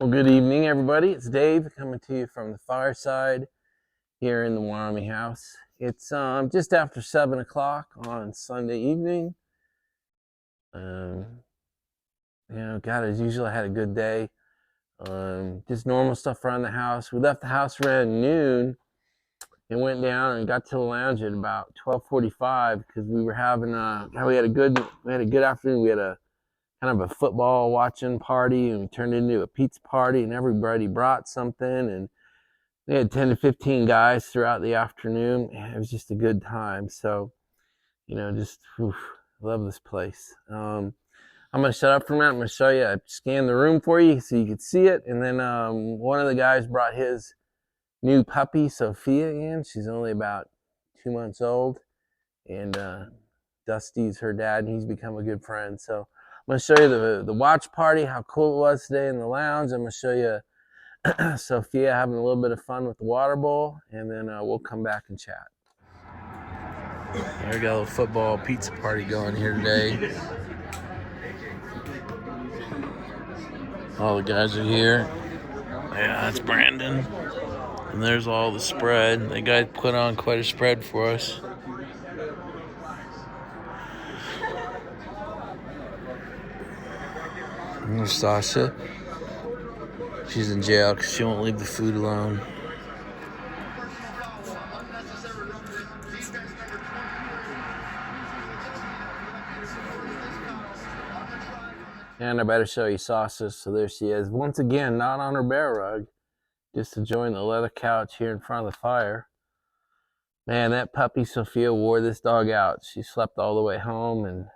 Well, good evening, everybody. It's Dave coming to you from the Fireside here in the Wyoming house. It's just after 7 o'clock on Sunday evening. Um, God, as usual, I had a good day. Just normal stuff around the house. We left the house around noon and went down and got to the lounge at about 12:45 because we were having we had a good afternoon. We had a kind of a football watching party and we turned it into a pizza party and everybody brought something and we had 10 to 15 guys throughout the afternoon. It was just a good time. So, love this place. I'm going to shut up for a minute. I'm going to show you, I scanned the room for you so you could see it. And then one of the guys brought his new puppy, Sophia, in. She's only about 2 months old. And Dusty's her dad, and he's become a good friend. So I'm going to show you the watch party, how cool it was today in the lounge. I'm going to show you Sophia having a little bit of fun with the water bowl, and then we'll come back and chat. We got a little football pizza party going here today. All the guys are here. Yeah, that's Brandon. And there's all the spread. The guy put on quite a spread for us. And there's Sasha. She's in jail because she won't leave the food alone. And I better show you Sasha. So there she is. Once again, not on her bear rug. Just enjoying the leather couch here in front of the fire. Man, that puppy Sophia wore this dog out. She slept all the way home and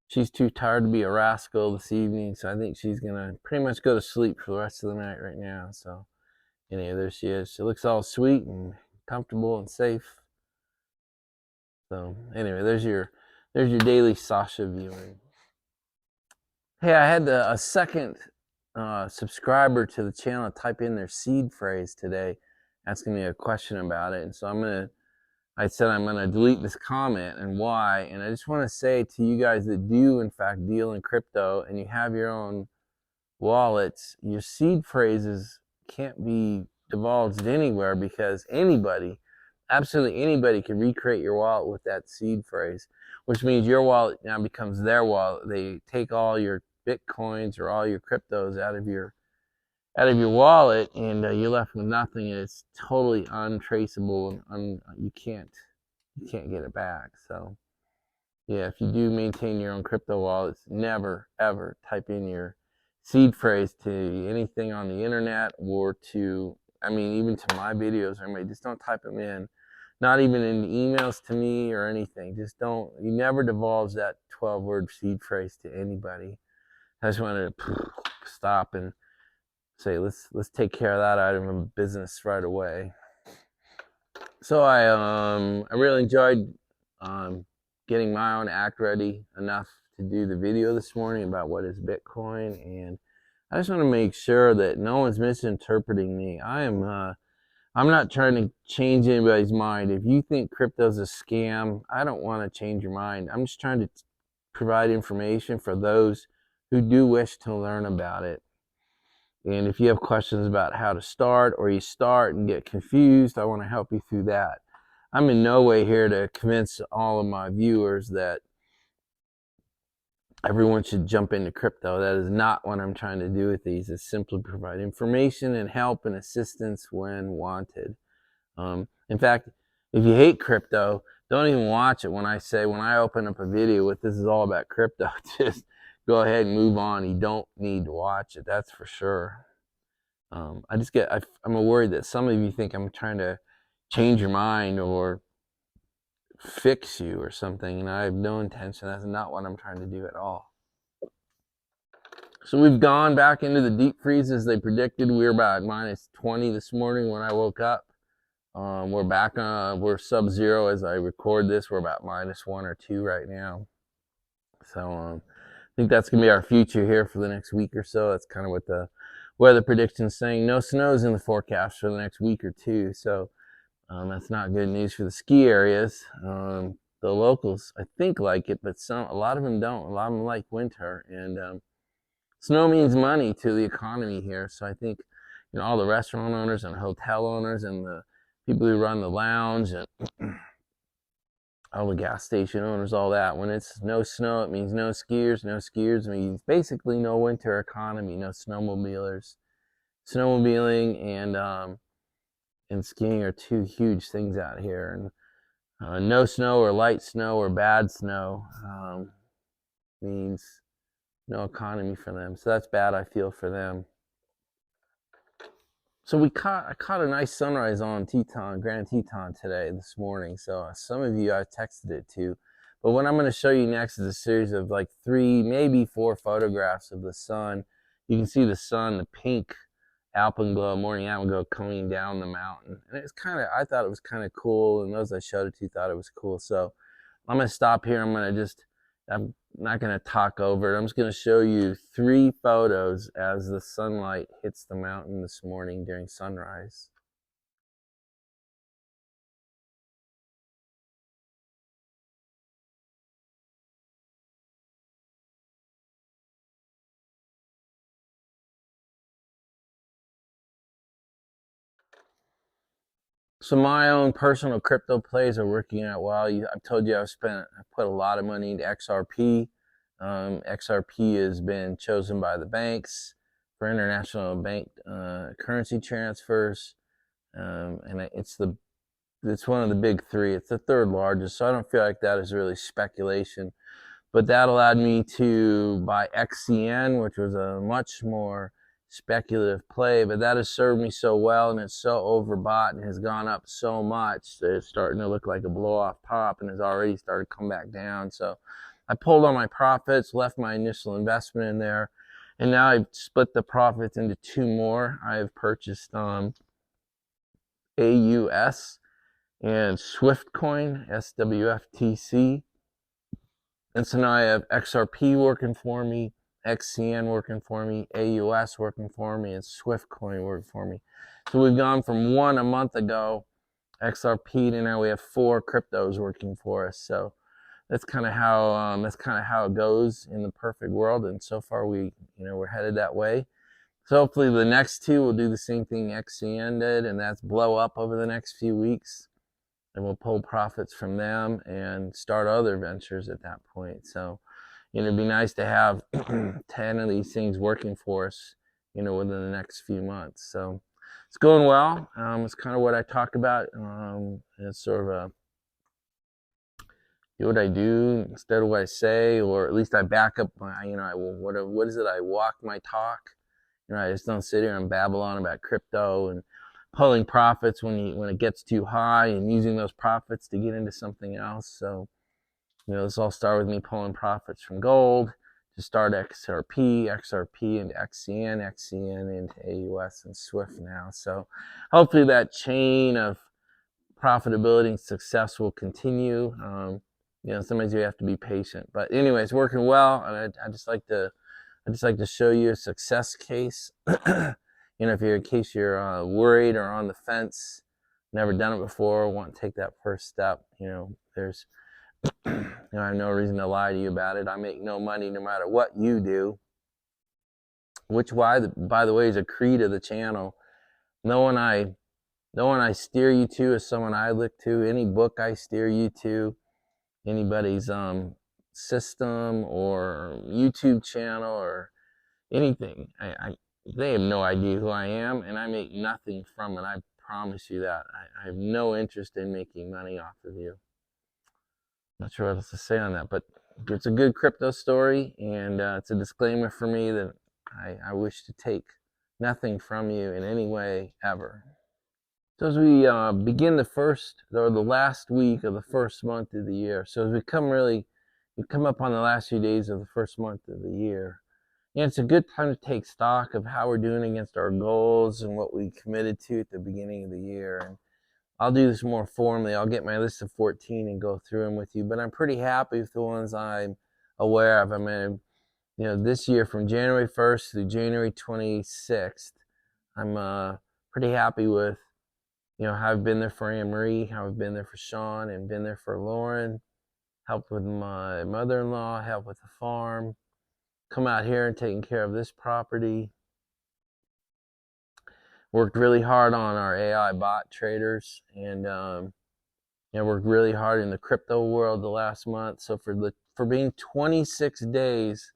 she's too tired to be a rascal this evening. So I think she's going to pretty much go to sleep for the rest of the night right now. So anyway, there she is. She looks all sweet and comfortable and safe. So anyway, there's your daily Sasha viewing. Hey, I had a second subscriber to the channel type in their seed phrase today, asking me a question about it. And so I said I'm going to delete this comment and why. And I just want to say to you guys that do, in fact, deal in crypto and you have your own wallets, your seed phrases can't be divulged anywhere because anybody, absolutely anybody, can recreate your wallet with that seed phrase, which means your wallet now becomes their wallet. They take all your Bitcoins or all your cryptos out of your wallet, and you're left with nothing. And it's totally untraceable, and you can't get it back. So yeah, if you do maintain your own crypto wallets, never ever type in your seed phrase to anything on the internet or to, even to my videos or anybody. Just don't type them in. Not even in emails to me or anything. Just don't. You never divulge that 12-word seed phrase to anybody. I just wanted to stop and say, let's take care of that item of business right away. So I really enjoyed getting my own act ready enough to do the video this morning about what is Bitcoin, and I just want to make sure that no one's misinterpreting me. I'm not trying to change anybody's mind. If you think crypto's a scam, I don't want to change your mind. I'm just trying to provide information for those who do wish to learn about it. And if you have questions about how to start, or you start and get confused, I want to help you through that. I'm in no way here to convince all of my viewers that everyone should jump into crypto. That is not what I'm trying to do with these. It's simply provide information and help and assistance when wanted. In fact, if you hate crypto, don't even watch it when I open up a video with this is all about crypto. Just go ahead and move on. You don't need to watch it. That's for sure. I'm worried that some of you think I'm trying to change your mind or fix you or something, and I have no intention. That's not what I'm trying to do at all. So we've gone back into the deep freeze as they predicted. We were about minus 20 this morning when I woke up. We're back we're sub-zero as I record this. We're about minus 1 or 2 right now. So I think that's going to be our future here for the next week or so. That's kind of what the weather prediction's saying. No snows in the forecast for the next week or two. So that's not good news for the ski areas. The locals, I think, like it, but a lot of them don't. A lot of them like winter. And Snow means money to the economy here. So I think, all the restaurant owners and hotel owners and the people who run the lounge and all the gas station owners, all that. When it's no snow, it means no skiers. No skiers means basically no winter economy, no snowmobilers. Snowmobiling and skiing are two huge things out here. And no snow or light snow or bad snow means no economy for them. So that's bad. I feel for them. So I caught a nice sunrise on Teton, Grand Teton this morning. So some of you I texted it to, but what I'm going to show you next is a series of like 3, maybe 4 photographs of the sun. You can see the sun, the pink alpenglow, morning alpenglow coming down the mountain. And I thought it was kind of cool. And those I showed it to thought it was cool. So I'm going to stop here. I'm not going to talk over it. I'm just going to show you 3 photos as the sunlight hits the mountain this morning during sunrise. So my own personal crypto plays are working out well. I've told you I put a lot of money into XRP. XRP has been chosen by the banks for international bank currency transfers, and it's one of the big 3. It's the 3rd largest, so I don't feel like that is really speculation. But that allowed me to buy XCN, which was a much more speculative play, but that has served me so well, and it's so overbought and has gone up so much that it's starting to look like a blow-off top and has already started to come back down. So I pulled all my profits, left my initial investment in there, and now I've split the profits into 2 more. I've purchased AUS and SwiftCoin, SWFTC. And so now I have XRP working for me, XCN working for me, AUS working for me, and SwiftCoin working for me. So we've gone from 1 a month ago, XRP, to now we have 4 cryptos working for us. So that's kind of how it goes in the perfect world. And so far we're headed that way. So hopefully the next 2 will do the same thing XCN did, and that's blow up over the next few weeks. And we'll pull profits from them and start other ventures at that point. So, it'd be nice to have 10 of these things working for us, within the next few months. So it's going well. It's kind of what I talk about. It's sort of do what I do instead of what I say, or at least I back up my, what is it? I walk my talk. I just don't sit here and babble on about crypto and pulling profits when it gets too high and using those profits to get into something else. So, this all started with me pulling profits from gold to start XRP into XCN, XCN into AUS and Swift now. So hopefully that chain of profitability and success will continue. Sometimes you have to be patient, but anyway, it's working well. And I just like to show you a success case. In case you're worried or on the fence, never done it before, want to take that first step, there's, I have no reason to lie to you about it. I make no money no matter what you do, which, by the way, is a creed of the channel. No one I steer you to is someone I look to. Any book I steer you to, anybody's system or YouTube channel or anything, they have no idea who I am, and I make nothing from it. I promise you that. I have no interest in making money off of you. Not sure what else to say on that, but it's a good crypto story, and it's a disclaimer for me that I wish to take nothing from you in any way ever. So as we begin the last week of the first month of the year, so as we come up on the last few days of the first month of the year, it's a good time to take stock of how we're doing against our goals and what we committed to at the beginning of the year. And I'll do this more formally. I'll get my list of 14 and go through them with you, but I'm pretty happy with the ones I'm aware of. I mean, this year from January 1st through January 26th, I'm pretty happy with, how I've been there for Anne Marie, how I've been there for Sean, and been there for Lauren, helped with my mother-in-law, helped with the farm. come out here and taking care of this property. Worked really hard on our AI bot traders, and worked really hard in the crypto world the last month. So for being 26 days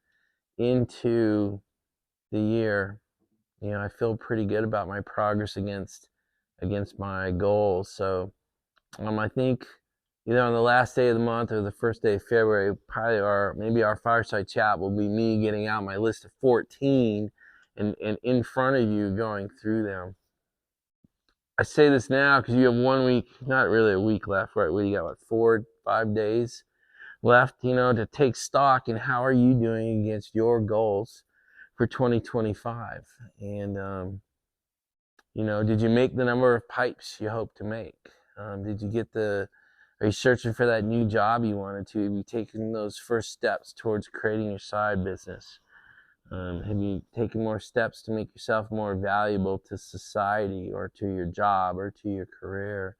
into the year, I feel pretty good about my progress against my goals. So I think either on the last day of the month or the first day of February, probably maybe our fireside chat will be me getting out my list of 14 and in front of you going through them. I say this now because you have 1 week, not really a week left, right? You got, 4, 5 days left, to take stock in how are you doing against your goals for 2025. And, did you make the number of pipes you hope to make? Did you are you searching for that new job you wanted to? Have you taken those first steps towards creating your side business? Have you taken more steps to make yourself more valuable to society or to your job or to your career?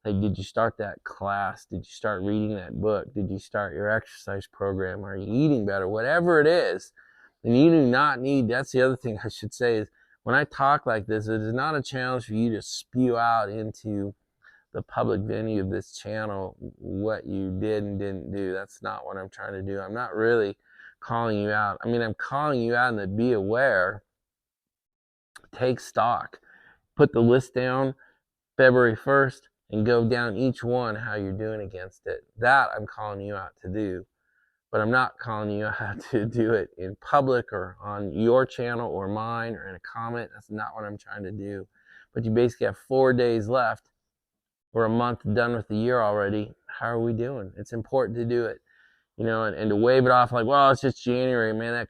Like, did you start that class? Did you start reading that book? Did you start your exercise program? Are you eating better? Whatever it is, and you do not need, that's the other thing I should say is, when I talk like this, it is not a challenge for you to spew out into the public venue of this channel what you did and didn't do. That's not what I'm trying to do. I'm not really calling you out. I mean, I'm calling you out, and to be aware, take stock, put the list down February 1st and go down each one how you're doing against it. That I'm calling you out to do. But I'm not calling you out to do it in public or on your channel or mine or in a comment. That's not what I'm trying to do. But you basically have 4 days left. We're a month done with the year already. How are we doing? It's important to do it, and to wave it off like, well, it's just January, man.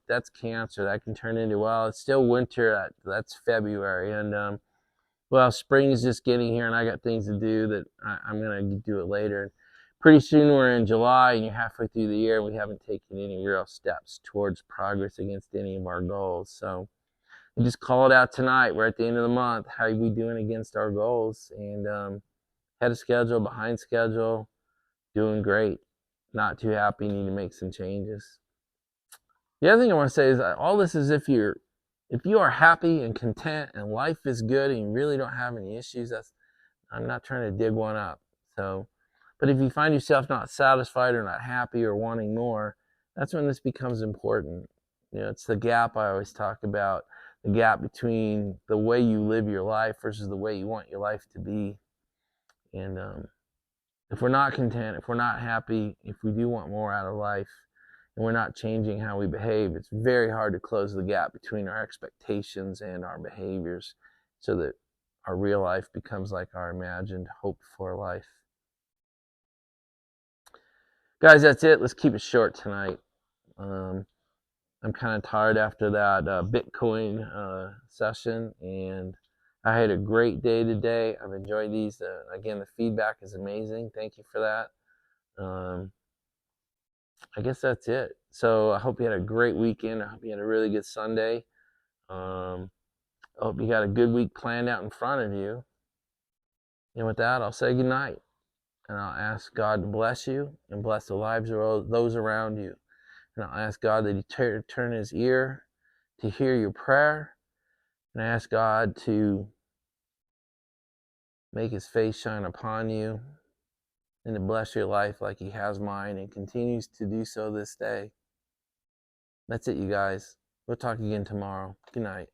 That's cancer. That can turn into, well, it's still winter. That's February, and well, spring is just getting here, and I got things to do that I'm gonna do it later. Pretty soon we're in July, and you're halfway through the year, and we haven't taken any real steps towards progress against any of our goals. So we just call it out tonight. We're at the end of the month. How are we doing against our goals? And ahead of schedule, behind schedule, doing great. Not too happy, need to make some changes. The other thing I want to say is all this is if you are happy and content and life is good and you really don't have any issues, I'm not trying to dig one up. So, but if you find yourself not satisfied or not happy or wanting more, that's when this becomes important. It's the gap I always talk about, the gap between the way you live your life versus the way you want your life to be. And if we're not content, if we're not happy, if we do want more out of life, and we're not changing how we behave, it's very hard to close the gap between our expectations and our behaviors so that our real life becomes like our imagined, hoped for life. Guys, that's it. Let's keep it short tonight. I'm kind of tired after that Bitcoin session, and I had a great day today. I've enjoyed these. Again, the feedback is amazing. Thank you for that. I guess that's it. So I hope you had a great weekend. I hope you had a really good Sunday. I hope you got a good week planned out in front of you. And with that, I'll say goodnight. And I'll ask God to bless you and bless the lives of those around you. And I'll ask God that He turn His ear to hear your prayer. And I ask God to make His face shine upon you and to bless your life like He has mine and continues to do so this day. That's it, you guys. We'll talk again tomorrow. Good night.